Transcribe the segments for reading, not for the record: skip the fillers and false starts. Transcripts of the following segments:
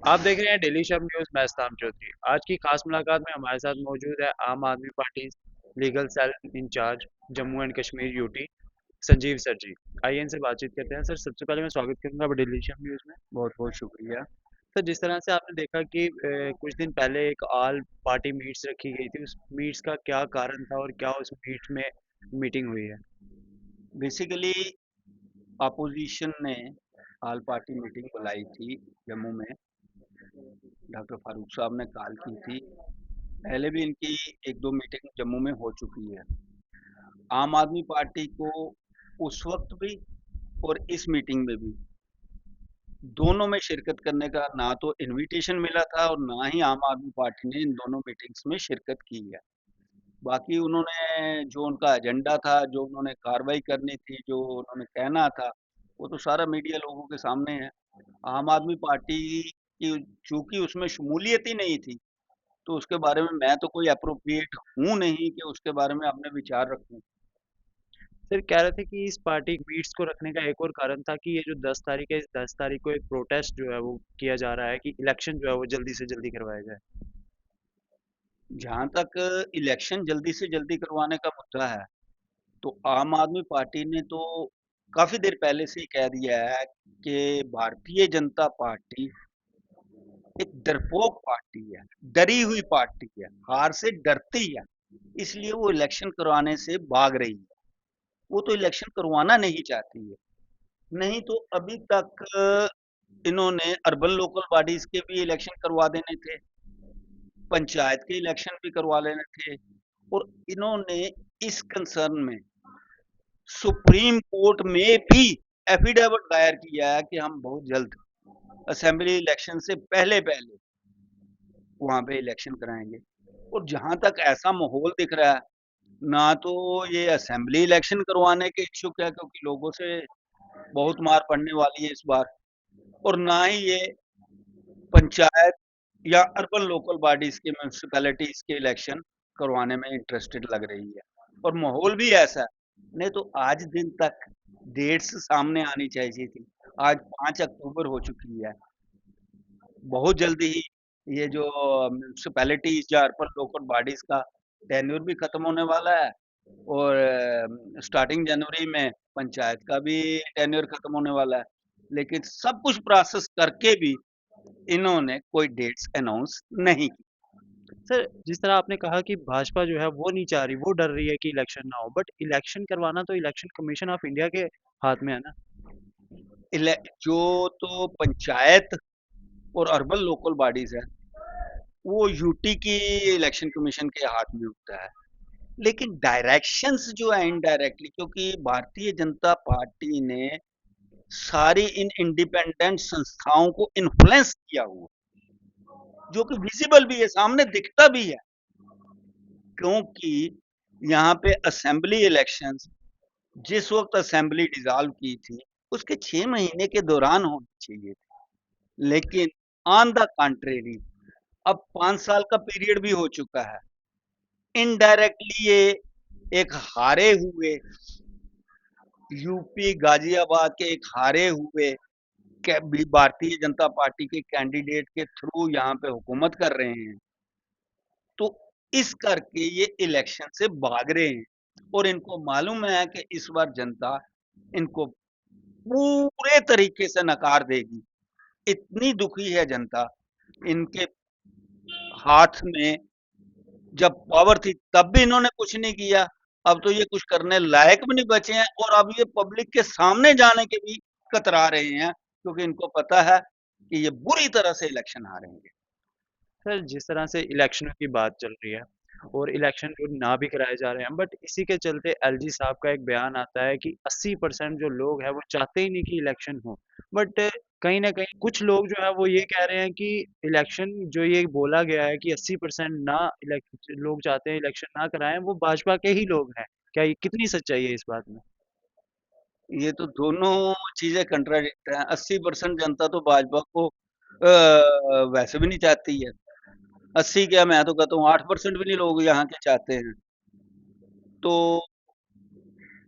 आप देख रहे हैं डेली शब न्यूज। मैं इस्लाम चौधरी। आज की खास मुलाकात में हमारे साथ मौजूद है Aam Aadmi party legal cell incharge Jammu and Kashmir UT Sanjeev sir ji. आइए इनसे बातचीत करते हैं। सर, सबसे पहले मैं स्वागत करूंगा डेली शब न्यूज में। बहुत बहुत शुक्रिया। सर, जिस तरह से आपने देखा कि कुछ दिन पहले एक आल पार्टी मीट्स रखी गई थी, उस मीट्स का क्या कारण था और क्या उस मीट्स में मीटिंग हुई है? बेसिकली अपोजिशन ने ऑल पार्टी मीटिंग बुलाई थी जम्मू में। डॉक्टर फारूक साहब ने कॉल की थी। पहले भी इनकी एक दो मीटिंग जम्मू में हो चुकी है। आम आदमी पार्टी को उस वक्त भी और इस मीटिंग में भी दोनों में शिरकत करने का ना तो इनविटेशन मिला था और ना ही आम आदमी पार्टी ने इन दोनों मीटिंग्स में शिरकत की है। बाकी उन्होंने जो उनका एजेंडा था, जो उन्होंने कार्रवाई करनी थी, जो उन्होंने कहना था, वो तो सारा मीडिया लोगों के सामने है। आम आदमी पार्टी की चूंकि उसमें शमूलियत ही नहीं थी, तो उसके बारे में मैं तो कोई अप्रोप्रिएट हूँ नहीं कि उसके बारे में अपने विचार रखूं। सर, कह रहे थे कि इस पार्टी मीट्स को रखने का एक और कारण था कि ये जो 10 तारीख है, इस 10 तारीख को एक प्रोटेस्ट जो है वो किया जा रहा है कि इलेक्शन जो है वो जल्दी से जल्दी करवाया जाए। जहां तक इलेक्शन जल्दी से जल्दी करवाने का मुद्दा है, तो आम आदमी पार्टी ने तो काफी देर पहले से ही कह दिया है कि भारतीय जनता पार्टी एक डरपोक पार्टी है, डरी हुई पार्टी है, हार से डरती है, इसलिए वो इलेक्शन करवाने से भाग रही है। वो तो इलेक्शन करवाना नहीं चाहती है। नहीं तो अभी तक इन्होंने अर्बन लोकल बॉडीज के भी इलेक्शन करवा देने थे, पंचायत के इलेक्शन भी करवा लेने थे, और इन्होंने इस कंसर्न में सुप्रीम कोर्ट में भी एफिडेविट दायर किया है कि हम बहुत जल्द असेंबली इलेक्शन से पहले पहले वहां पे इलेक्शन कराएंगे। और जहां तक ऐसा माहौल दिख रहा है, ना तो ये असेंबली इलेक्शन करवाने के इच्छुक है, क्योंकि लोगों से बहुत मार पड़ने वाली है इस बार, और ना ही ये पंचायत या अर्बन लोकल बॉडीज के म्यूनिसिपैलिटीज के इलेक्शन करवाने में इंटरेस्टेड लग रही है। और माहौल भी ऐसा है। नहीं तो आज दिन तक डेट्स सामने आनी चाहिए थी। आज 5 अक्टूबर हो चुकी है। बहुत जल्दी ही ये जो म्यूनिसिपैलिटीज या अर्बन लोकल बॉडीज का टेन्योर भी खत्म होने वाला है, और स्टार्टिंग जनवरी में पंचायत का भी टेन्योर खत्म होने वाला है। लेकिन सब कुछ प्रोसेस करके भी इन्होंने कोई डेट्स अनाउंस नहीं की। सर, जिस तरह आपने कहा कि भाजपा जो है वो नहीं चाह रही, वो डर रही है कि इलेक्शन ना हो, बट इलेक्शन करवाना तो इलेक्शन कमीशन ऑफ इंडिया के हाथ में है ना। जो तो पंचायत और अर्बन लोकल बॉडीज है, वो यूटी की इलेक्शन कमीशन के हाथ में होता है। लेकिन डायरेक्शंस जो है इनडायरेक्टली, क्योंकि भारतीय जनता पार्टी ने सारी इन इंडिपेंडेंट संस्थाओं को इन्फ्लुएंस किया हुआ, जो कि विजिबल भी है, सामने दिखता भी है। क्योंकि यहाँ पे असेंबली इलेक्शंस, जिस वक्त असेंबली डिसॉल्व की थी, उसके 6 महीने के दौरान होनी चाहिए थी। लेकिन ऑन द कंट्रेरी अब 5 साल का पीरियड भी हो चुका है। इनडायरेक्टली ये एक हारे हुए यूपी गाजियाबाद के एक हारे हुए भारतीय जनता पार्टी के कैंडिडेट के थ्रू यहाँ पे हुकूमत कर रहे हैं। तो इस करके ये इलेक्शन से भाग रहे हैं, और इनको मालूम है कि इस बार जनता इनको पूरे तरीके से नकार देगी। इतनी दुखी है जनता। इनके हाथ में जब पावर थी तब भी इन्होंने कुछ नहीं किया। अब तो ये कुछ करने लायक भी नहीं बचे हैं, और अब ये पब्लिक के सामने जाने के भी कतरा रहे हैं, क्योंकि इनको पता है कि ये बुरी तरह से इलेक्शन हारेंगे। सर, जिस तरह से इलेक्शनों की बात चल रही है और इलेक्शन जो ना भी कराए जा रहे हैं, बट इसी के चलते एलजी साहब का एक बयान आता है कि 80% जो लोग हैं वो चाहते ही नहीं कि इलेक्शन हो। बट कहीं ना कहीं कुछ लोग जो है वो ये कह रहे हैं कि इलेक्शन जो ये बोला गया है कि 80% ना लोग चाहते हैं इलेक्शन ना कराएं, वो भाजपा के ही लोग हैं। क्या ये कितनी सच्चाई है इस बात में? ये तो दोनों चीजें कंट्राडिक्ट हैं। 80% जनता तो भाजपा को वैसे भी नहीं चाहती है। 80 क्या, मैं तो कहता हूँ 8% भी नहीं लोग यहाँ के चाहते हैं। तो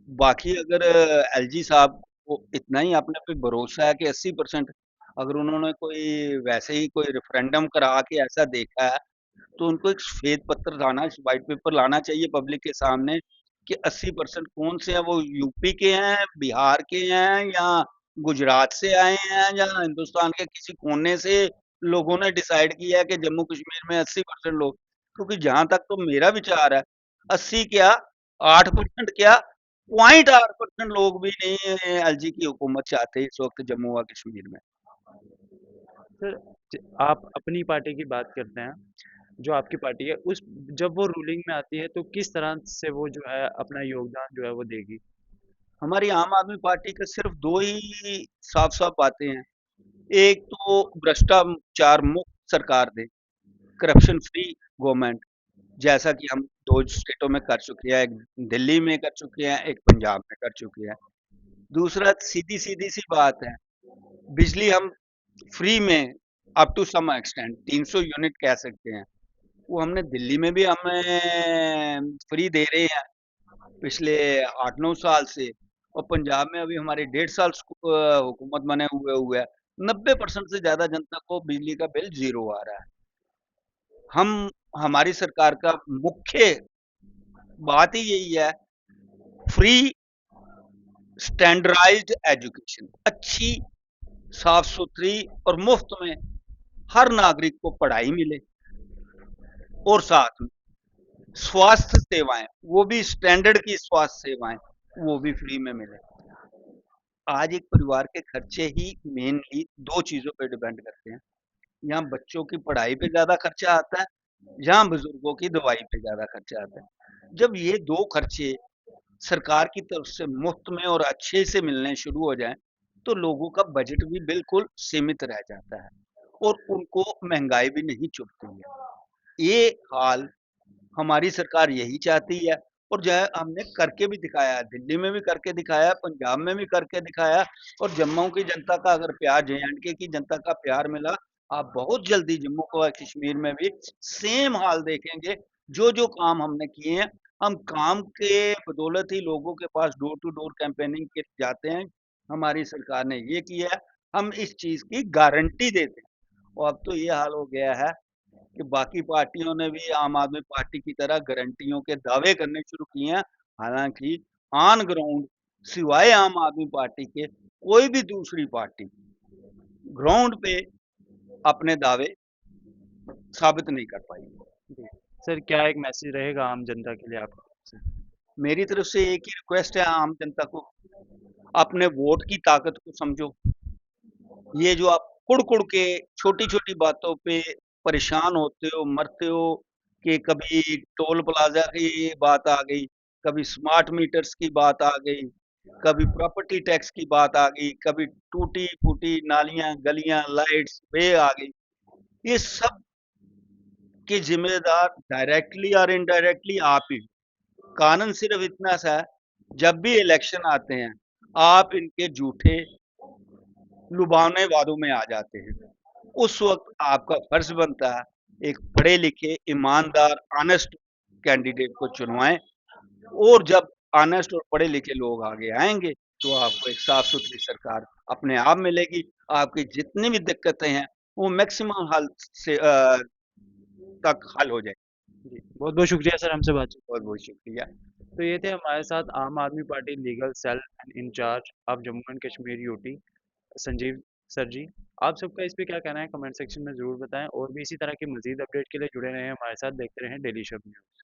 बाकी अगर एलजी साहब को इतना ही अपने पे भरोसा है कि 80% अगर उन्होंने कोई वैसे ही कोई रेफरेंडम करा के ऐसा देखा है, तो उनको एक श्वेत पत्र लाना, व्हाइट पेपर लाना चाहिए पब्लिक के सामने कि 80% कौन से हैं, वो यूपी के हैं, बिहार के हैं, या गुजरात से आए हैं, या हिंदुस्तान के किसी कोने से लोगों ने डिसाइड किया है कि जम्मू कश्मीर में 80% लोग। क्योंकि जहां तक तो मेरा विचार है, 80 क्या, 8% क्या, 0.8% लोग भी नहीं एलजी की हुकूमत चाहते इस वक्त जम्मू व कश्मीर में। सर, आप अपनी पार्टी की बात करते हैं, जो आपकी पार्टी है उस जब वो रूलिंग में आती है तो किस तरह से वो जो है अपना योगदान जो है वो देगी? हमारी आम आदमी पार्टी का सिर्फ दो ही साफ साफ बातें हैं। एक तो भ्रष्टाचार मुक्त सरकार दे, करप्शन फ्री गवर्नमेंट, जैसा कि हम दो स्टेटों में कर चुके हैं, एक दिल्ली में कर चुके हैं, एक पंजाब में कर चुके हैं। दूसरा, सीधी सीधी सी बात है, बिजली हम फ्री में up to some extent 300 unit कह सकते हैं, वो हमने दिल्ली में भी हमें फ्री दे रहे हैं पिछले 8-9 साल से। और पंजाब में अभी हमारे 1.5 साल हुकूमत बने हुए हुए है, 90% से ज्यादा जनता को बिजली का बिल जीरो आ रहा है। हम हमारी सरकार का मुख्य बात ही यही है, फ्री स्टैंडर्डाइज्ड एजुकेशन, अच्छी साफ सुथरी और मुफ्त में हर नागरिक को पढ़ाई मिले, और साथ में स्वास्थ्य सेवाएं, वो भी स्टैंडर्ड की स्वास्थ्य सेवाएं, वो भी फ्री में मिले। आज एक परिवार के खर्चे ही मेनली दो चीजों पे डिपेंड करते हैं, यहाँ बच्चों की पढ़ाई पे ज्यादा खर्चा आता है, यहाँ बुजुर्गों की दवाई पे ज्यादा खर्चा आता है। जब ये दो खर्चे सरकार की तरफ से मुफ्त में और अच्छे से मिलने शुरू हो जाएं, तो लोगों का बजट भी बिल्कुल सीमित रह जाता है और उनको महंगाई भी नहीं चुभती है। ये हाल हमारी सरकार यही चाहती है, और जो है हमने करके भी दिखाया है, दिल्ली में भी करके दिखाया है, पंजाब में भी करके दिखाया है। और जम्मू की जनता का अगर प्यार, जे की जनता का प्यार मिला, आप बहुत जल्दी जम्मू को कश्मीर में भी सेम हाल देखेंगे। जो जो काम हमने किए हैं, हम काम के बदौलत ही लोगों के पास डोर टू डोर कैंपेनिंग के जाते हैं, हमारी सरकार ने ये किया है, हम इस चीज की गारंटी देते हैं। और अब तो ये हाल हो गया है कि बाकी पार्टियों ने भी आम आदमी पार्टी की तरह गारंटियों के दावे करने शुरू किए हैं। हालांकि ऑन ग्राउंड सिवाय आम आदमी पार्टी के कोई भी दूसरी पार्टी ग्राउंड पे अपने दावे साबित नहीं कर पाई। जी। सर, क्या एक मैसेज रहेगा आम जनता के लिए आपका से? मेरी तरफ से एक ही रिक्वेस्ट है आम जनता को, अपने वोट की ताकत को समझो। ये जो आप कुड़ कुड़ के छोटी छोटी बातों पे परेशान होते हो, मरते हो, कि कभी टोल प्लाजा की बात आ गई, कभी स्मार्ट मीटर्स की बात आ गई, कभी प्रॉपर्टी टैक्स की बात आ गई, कभी टूटी फूटी नालियां गलियां लाइट्स वे आ गई। ये सब के जिम्मेदार डायरेक्टली और इनडायरेक्टली आप ही। कानून सिर्फ इतना सा है, जब भी इलेक्शन आते हैं, आप इनके झूठे लुभावने वादों में आ जाते हैं। उस वक्त आपका फर्ज बनता है एक पढ़े लिखे ईमानदार ऑनेस्ट कैंडिडेट को चुनवाएं, और जब ऑनेस्ट और पढ़े लिखे लोग आगे आएंगे, तो आपको एक साफ सुथरी सरकार अपने आप मिलेगी। आपकी जितनी भी दिक्कतें हैं, वो मैक्सिमम हल से तक हल हो जाए। जी, बहुत-बहुत शुक्रिया सर हमसे बातचीत। बहुत बहुत शुक्रिया। तो ये थे हमारे साथ Aam Aadmi party legal cell and incharge of Jammu and Kashmir UT Sanjeev sir ji. आप सबका इस पे क्या कहना है कमेंट सेक्शन में ज़रूर बताएं, और भी इसी तरह की मज़ीद अपडेट के लिए जुड़े रहें हमारे साथ, देखते रहें डेली शब न्यूज़।